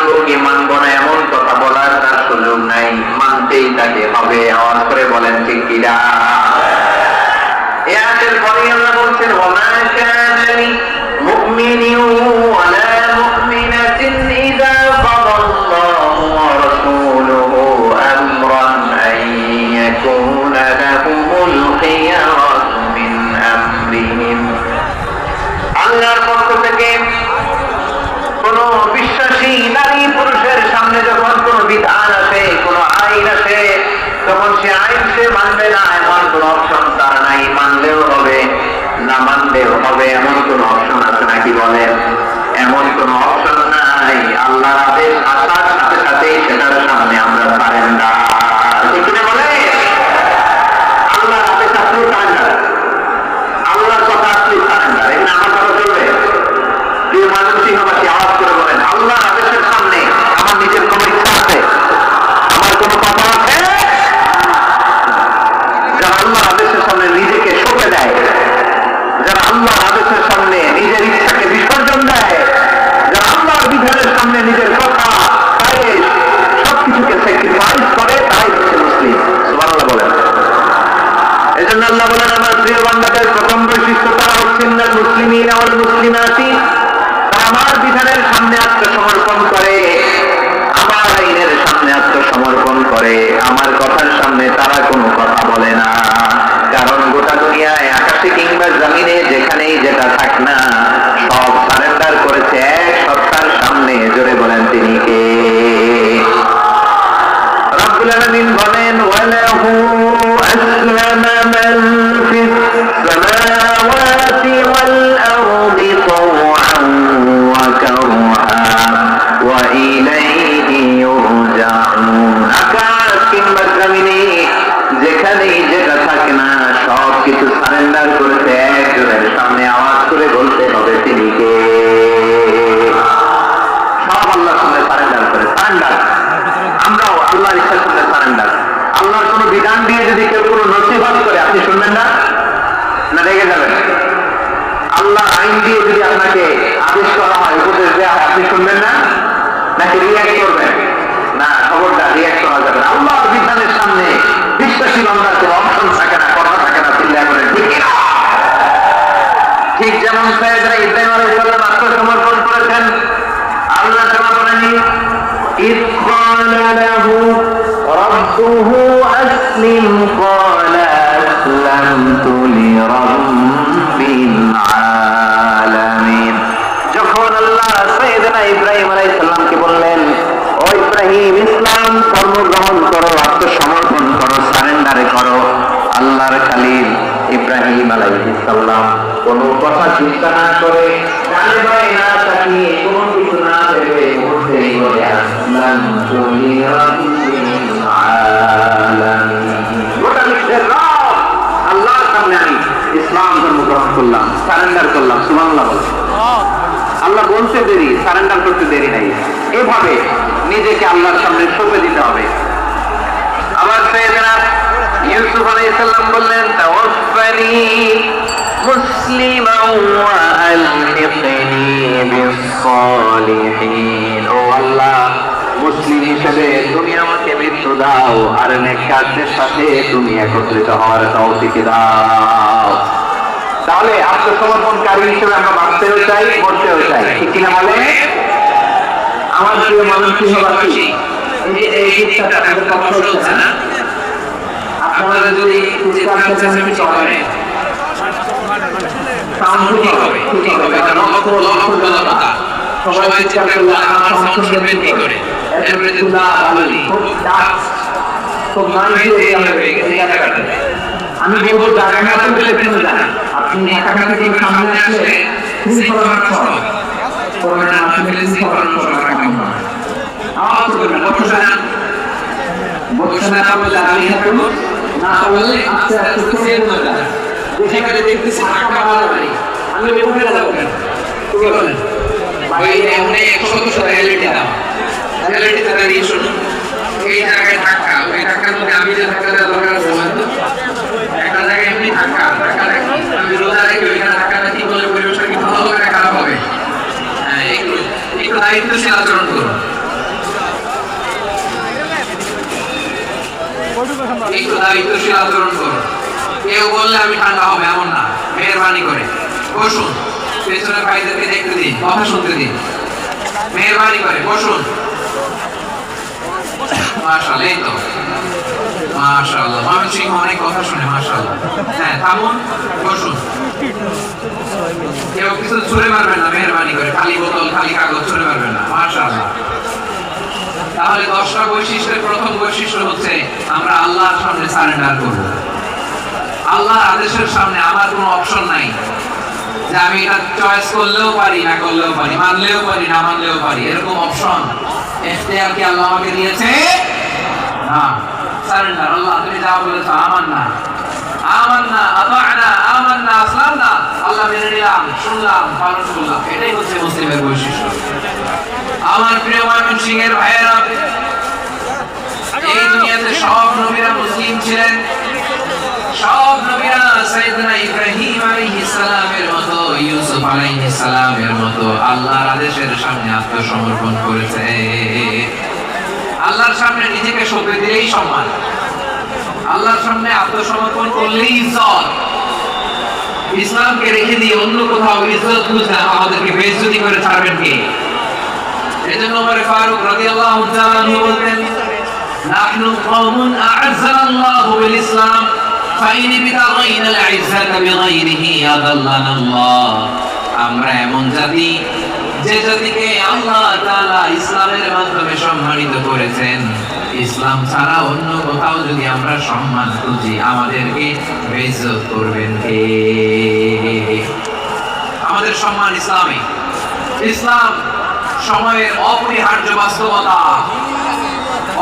মানবো কি মানবো না এমন কথা বলার তার সুযোগ নাই, মানতেই তাকে হবে। আওয়াজ করে বলেন ঠিক কিনা? আয়াতের পরে আল্লাহ বলছেন ওয়ামা কানা লিলমুমিনিন ওয়ালা মুমিনাতিন ইযা কাদাল্লাহু ওয়া রাসূলুহু আমরান আন ইয়াকুনা লাহুমুল খিয়ারাতু মিন আমরিহিম। আল্লাহর পক্ষ থেকে কোন বিশ্বাসী নারী পুরুষের সামনে যখন কোন বিধান আসে, কোন আইন আসে, তখন সে আইন সে মানবে না এমন কোন অপশন তার নাই। মানলেও হবে, না মানলেও হবে, এমন কোন অপশন আছে নাকি বলেন? এমন কোন অপশন নাই। আল্লাহর আদেশ আসার সাথে সাথেই সেটার সামনে আমরা সারেন্ডার। ঠিক কিনা বলে? আল্লাহর আদেশ আসলে সারেন্ডার, আল্লাহর কথা আসলে সারেন্ডার। এখানে আমার কথা চলবে? প্রিয় মানবসিংহবাসী আওয়াজ করে বলেন, আল্লাহর আদেশের সামনে আমার নিজের কোন ইচ্ছা আছে? আমার কোন কথা আছে? যারা আল্লাহর আদেশের সামনে নিজেকে সঁপে দেয়, যারা আল্লাহর আদেশের সামনে নিজের ইচ্ছাকে বিসর্জন দেয়, যারা আল্লাহর বিধানের সামনে নিজের কথা আদেশ সবকিছুকে স্যাক্রিফাইস করে, তাই হচ্ছে মুসলিম। সুবহানাল্লাহ বলেন। এজন্য আল্লাহ বলেন আমার প্রিয় বান্দাদের প্রথম বৈশিষ্ট্য তারা হচ্ছেন না মুসলিমিন ওয়াল মুসলিমাতি, আমার বিধানের সামনে আত্মসমর্পণ করে, আমার আইনের সামনে আত্মসমর্পণ করে, আমার কথার সামনে তারা কোনো কথা বলে না। কারণ গোটা দুনিয়ায় আকাশে কিংবা জমিনে যেখানেই যেটা থাক না, সব সারেন্ডার করেছে এক সত্তার সামনে। জোরে বলেন তিনি কে? রব্বুল আলামিন বলেন ওয়ালাহু আসলামা মান ফিস সামাওয়াতি ওয়াল আরদি তাওআন ওয়া কারহা ওয়া ইলাইহি ইউরজাউন। আকাশ কিংবা জমিনে যেখানেই যেটা থাকে না, সব কিছু সারেন্ডার করেছে একজনের সামনে। আওয়াজ করে বলতে হবে তিনি কে? সব আল্লাহর সামনে সারেন্ডার করে। সারেন্ডার আমরাও আল্লাহর ইচ্ছার সামনে সারেন্ডার। আল্লাহর কোন বিধান দিয়ে যদি কেউ কোনো নসিহত করে, আপনি শুনবেন না? না রেগে যাবেন? আল্লাহ আইন দিয়ে যদি আপনাকে আদেশ করা হয়, উপদেশ দেওয়া হয়, আপনি শুনবেন না? নাকি রিয়াক্ট করবেন? না, খবরদার রিয়াক্ট করা যাবে না। আল্লাহর বিধানের সামনে বিশ্বাসী বান্দার কোনো অপশন থাকে না, কথা থাকে না। চিল্লায় বলেন ঠিক না? ঠিক যেমন সাইয়েদনা ইব্রাহিম আলাইহিস সালাম আত্মসমর্পণ করেছেন, আল্লাহ তাআলা বলেন إذ قال له ربه أسلم قال أسلمت لرب العالمين। যখন আল্লাহ সাইয়েদনা ইব্রাহিম আলাইহিস সালামকে বললেন, ও ইব্রাহিম ইসলাম ধর্ম গ্রহণ করো, আত্মসমর্পণ করো, সারেন্ডার করো, আল্লাহর খলিল ইব্রাহিম আলাইহিস সালাম কোনো কথা চিন্তা না করে, ডানে বামে না তাকিয়ে, কোনো কিছু না ভেবে মুহূর্তেই বলে আসলামতু লিরাব্বিল আলামিন। গোটা বিশ্বের রব আল্লাহর সামনে আমি ইসলাম ধর্ম গ্রহণ করলাম, সারেন্ডার করলাম। সুবহানাল্লাহ বলেন। আল্লাহ বলতে দেরি, সারেন্ডার করতে দেরি নাই। এভাবে নিজেকে আল্লাহর সামনে সঁপে দিতে হবে। আবার সাইয়েদনা ইউসুফ আলাইহিস সালাম বললেন তাওয়াফানি মুসলিমান ওয়া আলহিকনি বিস-সালিহিন। ও আল্লাহ, মুসলিম হিসেবে তুমি আমাকে মৃত্যু দাও, আর নেককারদের সাথে তুমি একত্রিত হওয়ার তৌফিক দাও। তাহলে আত্মসমর্পণকারী হিসেবে আমরা বাঁচতেও চাই, মরতেও চাই। ঠিক কিনা বলে? আমার প্রিয় মানবসিংহবাসী, এই গীতটা আপনাদের পক্ষ হচ্ছে না, আপনারা যদি সবাই চিন্তা করলে আমার সংসদ বৃদ্ধি করে এরপরে যে তুলা বালি খুব আমি বলবো জায়গা না পেলে কেন যান, আপনি কাছাকাছি সামনে আসলে বাইরে অনেক শত শত এলইডি দাও, এলইডি তারা দিয়ে শুনুন। এই জায়গায় ধাক্কা, ওই ধাক্কার মধ্যে আমি যে ধাক্কা দেওয়া দরকার সময় তো একটা জায়গায় এমনি ধাক্কা রাখি, আমি রোজা রেখে ওইখানে ধাক্কাটা কি করলে পরিবেশটা কি ভালো হবে না খারাপ হবে? হ্যাঁ, একটু দায়িত্বশীল আচরণ করুন। একটু দায়িত্বশীল আচরণ করুন। কেউ বললে আমি ঠান্ডা হবে এমন না, মেহরবানি করে বসুন, পেছনের ভাইদেরকে দেখতে দিন, কথা শুনতে দিন, মেহরবানি করে বসুন। মাশাআল্লাহ, এই তো মাশাআল্লাহ, মামুন সিং অনেক কথা শুনে, মাশাআল্লাহ। হ্যাঁ, থামুন, বসুন। কেউ কিছু ছুঁড়ে মারবেন না, মেহরবানি করে, খালি বোতল খালি কাগজ ছুঁড়ে মারবেন না, মাশাআল্লাহ। তাহলে 10টা বৈশিষ্ট্যের প্রথম বৈশিষ্ট্য হচ্ছে আমরা আল্লাহর সামনে সারেন্ডার করব। আল্লাহর আদেশের সামনে আমার কোনো অপশন নাই যে আমি এটা চয়েস করলেও পারি, না করলেও পারি, মানলেও পারি, না মানলেও পারি, এরকম অপশন এখতিয়ার কি আল্লাহ আমাকে দিয়েছে? না। সারেন্ডার, আল্লাহ তুমি যা বলেছো, আমান্না আমান্না আতা'না আমান্না আসলামনা, আল্লাহ মেনে নিলাম, শুনলাম, পালন করলাম, এটাই হচ্ছে মুসলিমের বৈশিষ্ট্য। আমার প্রিয় ময়মনসিংহের ভাইয়েরা, এই দুনিয়াতে সব নবীরা মুসলিম ছিলেন। সব নবীরা সাইয়েদনা ইব্রাহিম আলাইহিস সালামের মতো, ইউসুফ আলাইহিস সালামের মতো আল্লাহর আদেশের সামনে আত্মসমর্পণ করেছে। আল্লাহর সামনে নিজেকে সঁপে দিলেই সম্মান, আল্লাহর সামনে আত্মসমর্পণ করলেই ইজ্জত। ইসলামকে রেখে দিয়ে অন্য কোথাও ইজ্জত খুঁজলে আমাদেরকে বেইজ্জতি করে ছাড়বেন কে? এজন্য ওমর ফারুক রাদিয়াল্লাহু তাআলা আনহু বলতেন, নাহনু কওমুন আ'আজ্জানা আল্লাহু বিল ইসলাম ফাইন বিতাগাইনা আল ইজ্জাতা বিগাইরিহি আদাল্লানা আল্লাহ। আমরা এমন জাতি যে জাতিকে আল্লাহ তাআলা ইসলামের মাধ্যমে সম্মানিত করেছেন। ইসলাম ছাড়া অন্য কোথাও যদি আমরা সম্মান খুঁজি, আমাদেরকে বেইজ্জত করবেন কে? আমাদের সম্মান ইসলামে। ইসলাম সময়ের অপরিহার্য বাস্তবতা,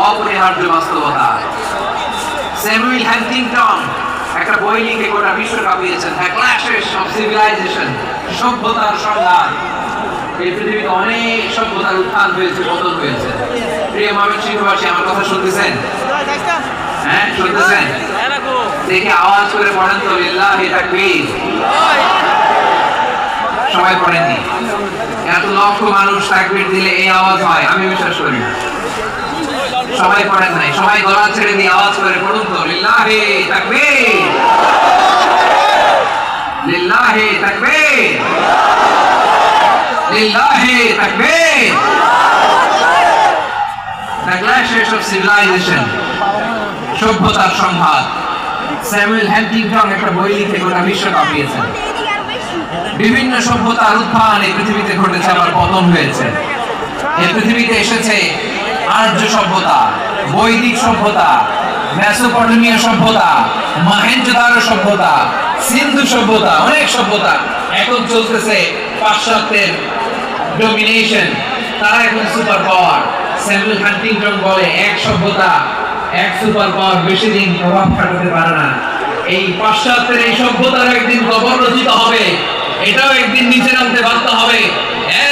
অপরিহার্য বাস্তবতা। স্যামুয়েল হ্যান্টিংটন একটা বই লিখে গোটা বিশ্ব কাঁপিয়েছেন, দ্য ক্ল্যাশেস অফ সিভিলাইজেশন, সভ্যতার সংঘাত। এই পৃথিবীতে অনেক সভ্যতার উত্থান হয়েছে, পতন হয়েছে। প্রিয় ময়মনসিংহবাসী, আমার কথা শুনতেছেন? হ্যাঁ, শুনতেছেন? দেখে আওয়াজ করে পড়েন তো, লিল্লাহি তাকবীর। সবাই পড়েননি? এত লক্ষ মানুষ তাকবীর দিলে এই আওয়াজ হয়, আমি বিশ্বাস করি না। সবাই পড়েন নাই, সবাই গলা ছেড়ে দিয়ে আওয়াজ করে পড়ুন তো, লিল্লাহি তাকবীর, লিল্লাহি তাকবীর, লিল্লাহি তাকবীর। The clashes of civilization, সভ্যতার সংঘাত। স্যামুয়েল হ্যান্টিংটন একটা বই লিখে গোটা বিশ্ব কাঁপিয়েছেন। বিভিন্ন সভ্যতার উত্থান এই পৃথিবীতে ঘটেছে, আবার পতন হয়েছে। এই পৃথিবীতে এসেছে আর্য সভ্যতা, বৈদিক সভ্যতা, মেসোপটেমিয়া সভ্যতা, মহেঞ্জোদারো সভ্যতা, সিন্ধু সভ্যতা, অনেক সভ্যতা। এখন চলতেছে পাশ্চাত্যের ডমিনেশন, তারা এখন সুপার পাওয়ার। স্যামুয়েল হান্টিংটন বলে, এক সভ্যতা, এক সুপার পাওয়ার বেশি দিন প্রভাব খাটাতে পারে না। এই পাশ্চাত্যের এই সভ্যতার একদিন কবর রচিত হবে, এটাও একদিন নিচে নামতে বাধ্য হবে।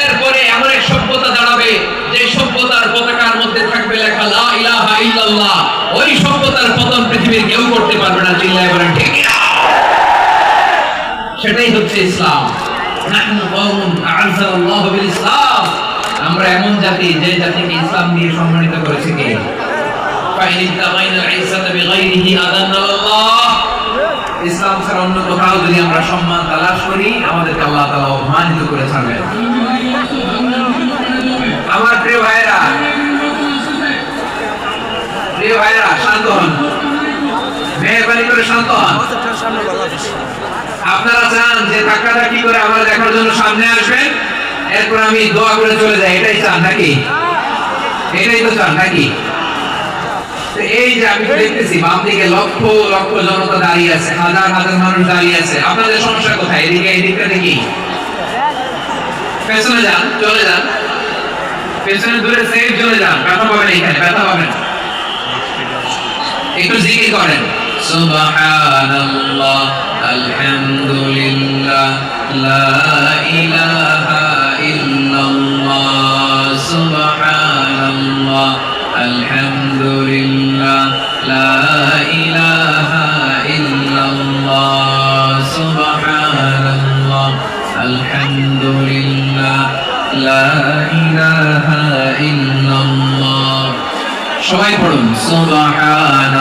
এরপরে এমন এক সভ্যতা দাঁড়াবে যে সভ্যতার পতাকার মধ্যে থাকবে লেখা লা ইলাহা ইল্লাল্লাহ। ওই সভ্যতার পতন পৃথিবীর কেউ করতে পারবে না, চিল্লায় বলেন ঠিক না? সেটাই হচ্ছে ইসলাম। নাহনু কওমুন আ'আজ্জানা আল্লাহু বিল ইসলাম। আমরা এমন জাতি যে জাতিকে ইসলাম দিয়ে সম্মানিত করেছে কে? ফাইন ইত্তাগাইনা আল ইজ্জাতা বিগাইরিহি আদাল্লানা আল্লাহ। ইসলাম ছাড়া অন্য কোথাও যদি আমরা সম্মান তালাশ করি, আমাদেরকে আল্লাহ তাআলা অপমানিত করে ছাড়বেন। আমার প্রিয় ভাইরা, প্রিয় ভাইরা, শান্ত হন, মেহরবানি করে শান্ত হন। আপনারা চান যে ধাক্কাটা কি করে আমার দেখার জন্য সামনে আসবেন, এরপর আমি দোয়া করে চলে যাই, এটাই চান নাকি? এটাই তো চান নাকি? এই যে আমি দেখতেছি বাম দিকে লক্ষ লক্ষ জনতা দাঁড়িয়ে আছে, হাজার হাজার মানুষ দাঁড়িয়ে আছে। আপনাদের সমস্যা কোথায়? এদিকে, এদিকটা দেখি। পেছনে যান, চলে যান, পেছনে দূরে সেফ চলে যান, ব্যথা পাবেন, এখানে ব্যথা পাবেন। একটু জিকির করেন, সুবহানাল্লাহ, আলহামদুলিল্লাহ, লা ইলাহা ইল্লাল্লাহ, সুবহানাল্লাহ, আলহামদুলিল্লাহ, লা ইলাহা ইল্লাল্লাহ, সুবহানাল্লাহ, আলহামদুলিল্লাহ, লা ইলাহা ইল্লাল্লাহ। সবাই পড়ুন, সুবহান